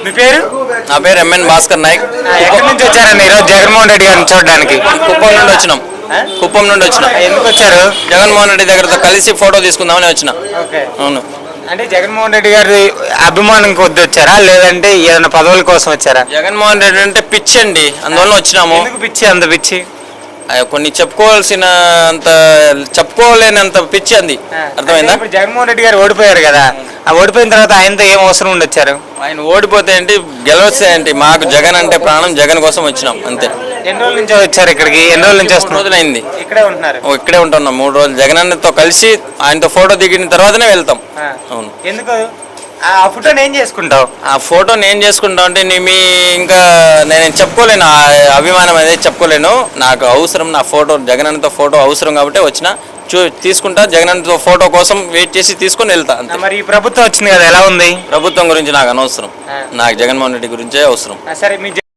మీ పేరు? నా పేరు ఎంఎన్ భాస్కర్ నాయక్. ఎక్కడి నుంచి వచ్చారండి ఈరోజు జగన్మోహన్ రెడ్డి గారిని చూడడానికి? కుప్పం నుండి వచ్చినాం. కుప్పం నుండి వచ్చినాం. ఎందుకు వచ్చారు? జగన్మోహన్ రెడ్డి దగ్గరతో కలిసి ఫోటో తీసుకుందామని వచ్చిన. అవును. అంటే జగన్మోహన్ రెడ్డి గారి అభిమానం కొద్ది వచ్చారా, లేదంటే ఏదైనా పదవుల కోసం వచ్చారా? జగన్మోహన్ రెడ్డి అంటే పిచ్చి అండి, అందువల్ల వచ్చినాము. ఎందుకు పిచ్చి, అంత పిచ్చి? కొన్ని చెప్పుకోలేనంత పిచ్చి అంది. అర్థమైందా? ఇప్పుడు జగన్మోహన్ రెడ్డి గారు ఓడిపోయారు కదా, ఆ ఓడిపోయిన తర్వాత ఆయనతో ఏం అవసరం ఉండొచ్చారు? ఆయన ఓడిపోతే ఏంటి, గెలవస్తే ఏంటి, మాకు జగన్ అంటే ప్రాణం, జగన్ కోసం వచ్చినాం అంతే. ఎన్ని రోజుల నుంచి వచ్చారు ఇక్కడికి? ఎన్ని రోజుల నుంచి 3 రోజులైంది. ఇక్కడే ఉంటున్నారు? ఇక్కడే ఉంటున్నాం 3 రోజులు. జగన్ అన్నతో కలిసి ఆయనతో ఫోటో దిగిన తర్వాతనే వెళ్తాం. అవును. ఎందుకు ఆ ఫోటోని ఏం చేసుకుంటావు? ఆ ఫోటోని ఏం చేసుకుంటాం అంటే ఇంకా నేను చెప్పుకోలేను, ఆ అభిమానం అనేది చెప్పుకోలేను. నాకు అవసరం, నా ఫోటో జగనన్నతో ఫోటో అవసరం కాబట్టి వచ్చిన తీసుకుంటా. జగనన్నతో ఫోటో కోసం వెయిట్ చేసి తీసుకొని వెళ్తా అంతే. మరి ఈ ప్రభుత్వం వచ్చింది కదా, ఎలా ఉంది? ప్రభుత్వం గురించి నాకు అనవసరం, నాకు జగన్మోహన్ రెడ్డి గురించే అవసరం. సరే, మీ